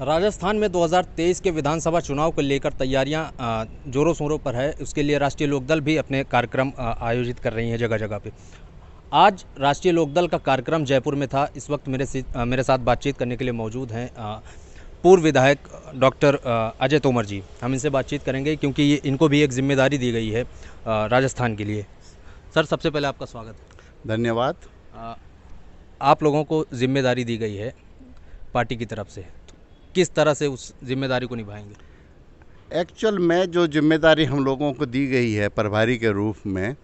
राजस्थान में 2023 के विधानसभा चुनाव को लेकर तैयारियां जोरों शोरों पर है। उसके लिए राष्ट्रीय लोकदल भी अपने कार्यक्रम आयोजित कर रही है जगह जगह पे। आज राष्ट्रीय लोकदल का कार्यक्रम जयपुर में था। इस वक्त मेरे साथ बातचीत करने के लिए मौजूद हैं पूर्व विधायक डॉक्टर अजय तोमर जी। हम इनसे बातचीत करेंगे क्योंकि इनको भी एक जिम्मेदारी दी गई है राजस्थान के लिए। सर, सबसे पहले आपका स्वागत है। धन्यवाद। आप लोगों को जिम्मेदारी दी गई है पार्टी की तरफ से, किस तरह से उस जिम्मेदारी को निभाएंगे? एक्चुअल में जो जिम्मेदारी हम लोगों को दी गई है प्रभारी के रूप में,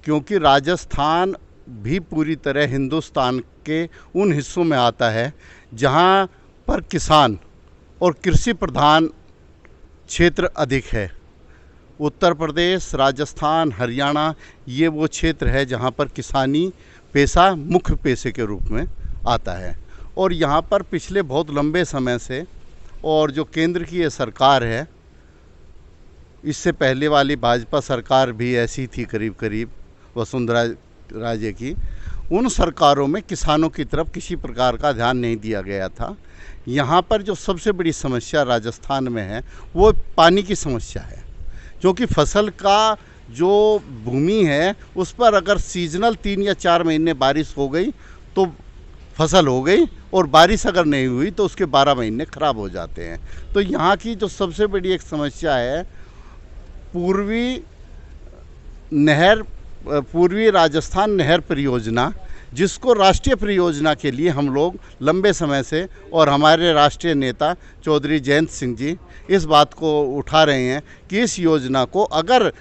क्योंकि राजस्थान भी पूरी तरह हिंदुस्तान के उन हिस्सों में आता है जहां पर किसान और कृषि प्रधान क्षेत्र अधिक है। उत्तर प्रदेश, राजस्थान, हरियाणा, ये वो क्षेत्र है जहां पर किसानी पेशा मुख्य पेशे के रूप में आता है। और यहाँ पर पिछले बहुत लंबे समय से, और जो केंद्र की ये सरकार है, इससे पहले वाली भाजपा सरकार भी ऐसी थी करीब करीब वसुंधरा राजे की, उन सरकारों में किसानों की तरफ किसी प्रकार का ध्यान नहीं दिया गया था। यहाँ पर जो सबसे बड़ी समस्या राजस्थान में है वो पानी की समस्या है, क्योंकि फसल का जो भूमि है उस पर अगर सीजनल 3 या 4 महीने बारिश हो गई तो फसल हो गई, और बारिश अगर नहीं हुई तो उसके 12 महीने ख़राब हो जाते हैं। तो यहाँ की जो सबसे बड़ी एक समस्या है पूर्वी राजस्थान नहर परियोजना, जिसको राष्ट्रीय परियोजना के लिए हम लोग लंबे समय से, और हमारे राष्ट्रीय नेता चौधरी जयंत सिंह जी इस बात को उठा रहे हैं कि इस योजना को अगर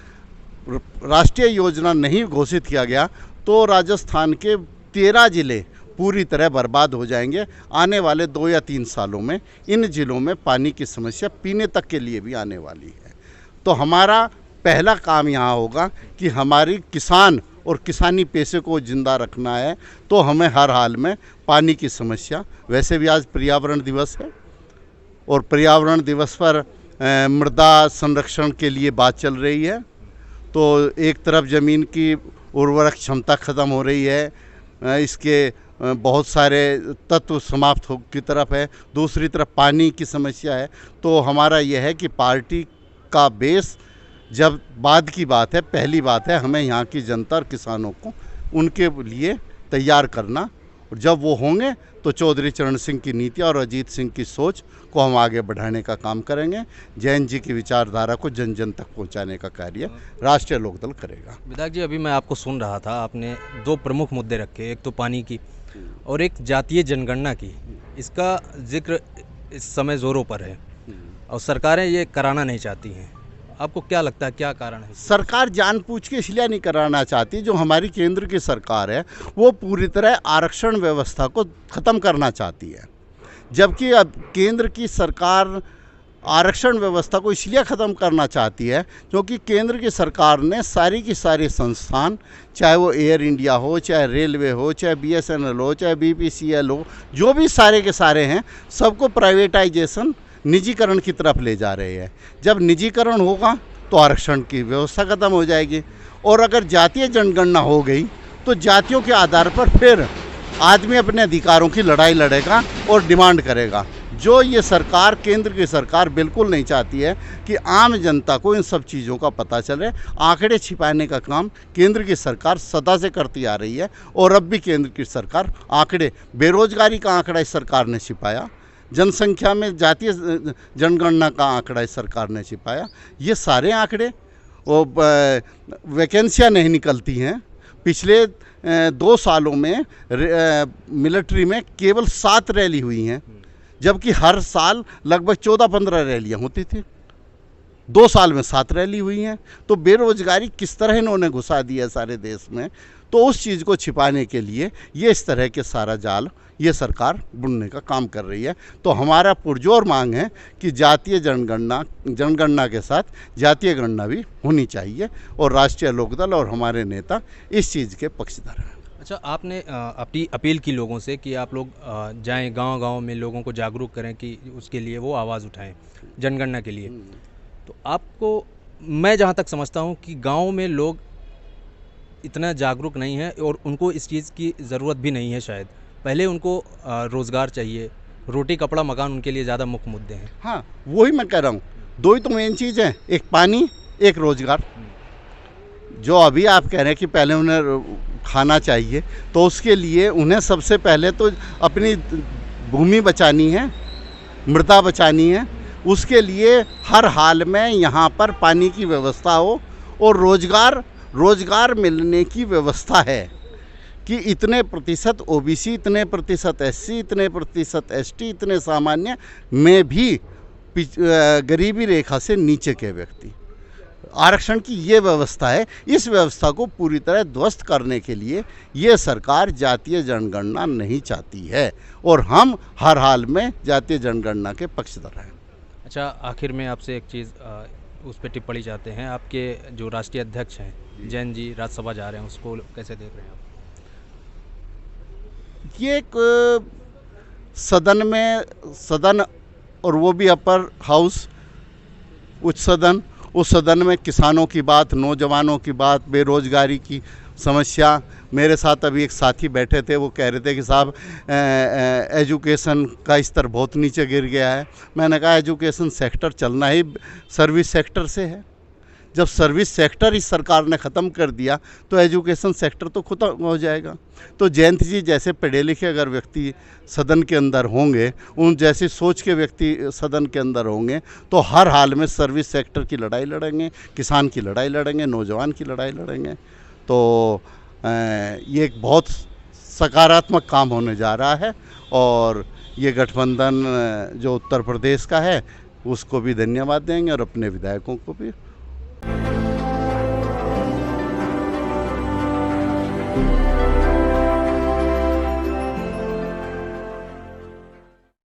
राष्ट्रीय योजना नहीं घोषित किया गया तो राजस्थान के 13 ज़िले पूरी तरह बर्बाद हो जाएंगे। आने वाले 2 या 3 सालों में इन ज़िलों में पानी की समस्या पीने तक के लिए भी आने वाली है। तो हमारा पहला काम यहाँ होगा कि हमारी किसान और किसानी पेशे को जिंदा रखना है। तो हमें हर हाल में पानी की समस्या, वैसे भी आज पर्यावरण दिवस है और पर्यावरण दिवस पर मृदा संरक्षण के लिए बात चल रही है। तो एक तरफ ज़मीन की उर्वरक क्षमता ख़त्म हो रही है, इसके बहुत सारे तत्व समाप्त हो की तरफ है, दूसरी तरफ पानी की समस्या है। तो हमारा यह है कि पार्टी का बेस जब बाद की बात है, पहली बात है हमें यहाँ की जनता और किसानों को उनके लिए तैयार करना, और जब वो होंगे तो चौधरी चरण सिंह की नीति और अजीत सिंह की सोच को हम आगे बढ़ाने का काम करेंगे। जैन जी की विचारधारा को जन जन तक पहुंचाने का कार्य राष्ट्रीय लोकदल करेगा। विधायक जी, अभी मैं आपको सुन रहा था, आपने 2 प्रमुख मुद्दे रखे, एक तो पानी की और एक जातीय जनगणना की। इसका जिक्र इस समय जोरों पर है और सरकारें ये कराना नहीं चाहती हैं। आपको क्या लगता है, क्या कारण है? सरकार जानबूझ के इसलिए नहीं कराना चाहती, जो हमारी केंद्र की सरकार है वो पूरी तरह आरक्षण व्यवस्था को ख़त्म करना चाहती है, जबकि अब केंद्र की सरकार आरक्षण व्यवस्था को इसलिए ख़त्म करना चाहती है क्योंकि केंद्र की सरकार ने सारी की सारी संस्थान, चाहे वो एयर इंडिया हो, चाहे रेलवे हो, चाहे BSNL हो, चाहे BPCL हो, जो भी सारे के सारे हैं, सबको प्राइवेटाइजेशन, निजीकरण की तरफ ले जा रहे हैं। जब निजीकरण होगा तो आरक्षण की व्यवस्था ख़त्म हो जाएगी, और अगर जातीय जनगणना हो गई तो जातियों के आधार पर फिर आदमी अपने अधिकारों की लड़ाई लड़ेगा और डिमांड करेगा, जो ये सरकार, केंद्र की सरकार बिल्कुल नहीं चाहती है कि आम जनता को इन सब चीज़ों का पता चले। आंकड़े छिपाने का काम केंद्र की सरकार सदा से करती आ रही है, और अब भी केंद्र की सरकार आंकड़े, बेरोजगारी का आंकड़ा इस सरकार ने छिपाया, जनसंख्या में जातीय जनगणना का आंकड़ा इस सरकार ने छिपाया। ये सारे आंकड़े, वो वैकेंसियाँ नहीं निकलती हैं। पिछले 2 सालों में मिलिट्री में केवल 7 रैली हुई हैं, जबकि हर साल लगभग 14-15 रैलियाँ होती थी। 2 साल में 7 रैली हुई हैं। तो बेरोजगारी किस तरह इन्होंने घुसा दी है सारे देश में, तो उस चीज़ को छिपाने के लिए ये इस तरह के सारा जाल ये सरकार बुनने का काम कर रही है। तो हमारा पुरजोर मांग है कि जातीय जनगणना के साथ जातीय गणना भी होनी चाहिए, और राष्ट्रीय लोकदल और हमारे नेता इस चीज़ के पक्षधर हैं। अच्छा, आपने अपनी अपील की लोगों से कि आप लोग जाएं गांव-गांव में, लोगों को जागरूक करें कि उसके लिए वो आवाज़ उठाएं जनगणना के लिए। तो आपको, मैं जहां तक समझता हूं कि गांव में लोग इतना जागरूक नहीं है और उनको इस चीज़ की ज़रूरत भी नहीं है शायद। पहले उनको रोज़गार चाहिए, रोटी कपड़ा मकान उनके लिए ज़्यादा मुख्य मुद्दे हैं। हाँ, वही मैं कह रहा हूँ, दो ही तो मेन चीज़ हैं, एक पानी, एक रोज़गार। जो अभी आप कह रहे हैं कि पहले उन्हें खाना चाहिए, तो उसके लिए उन्हें सबसे पहले तो अपनी भूमि बचानी है, मृदा बचानी है। उसके लिए हर हाल में यहाँ पर पानी की व्यवस्था हो और रोज़गार मिलने की व्यवस्था है कि इतने प्रतिशत ओबीसी, इतने प्रतिशत एससी, इतने प्रतिशत एसटी, इतने सामान्य में भी गरीबी रेखा से नीचे के व्यक्ति, आरक्षण की ये व्यवस्था है। इस व्यवस्था को पूरी तरह ध्वस्त करने के लिए ये सरकार जातीय जनगणना नहीं चाहती है और हम हर हाल में जातीय जनगणना के पक्षधर हैं। अच्छा, आखिर में आपसे एक चीज़ उस पर टिप्पणी चाहते हैं। आपके जो राष्ट्रीय अध्यक्ष हैं जैन जी राज्यसभा जा रहे हैं, उसको कैसे देख रहे हैं आप? ये एक सदन और वो भी अपर हाउस, उच्च सदन, उस सदन में किसानों की बात, नौजवानों की बात, बेरोजगारी की समस्या। मेरे साथ अभी एक साथी बैठे थे, वो कह रहे थे कि साहब एजुकेशन का स्तर बहुत नीचे गिर गया है। मैंने कहा एजुकेशन सेक्टर चलना ही सर्विस सेक्टर से है। जब सर्विस सेक्टर इस सरकार ने ख़त्म कर दिया तो एजुकेशन सेक्टर तो खत्म हो जाएगा। तो जयंत जी जैसे पढ़े लिखे अगर व्यक्ति सदन के अंदर होंगे, उन जैसी सोच के व्यक्ति सदन के अंदर होंगे, तो हर हाल में सर्विस सेक्टर की लड़ाई लड़ेंगे, किसान की लड़ाई लड़ेंगे, नौजवान की लड़ाई लड़ेंगे। तो ये एक बहुत सकारात्मक काम होने जा रहा है और ये गठबंधन जो उत्तर प्रदेश का है उसको भी धन्यवाद देंगे और अपने विधायकों को भी।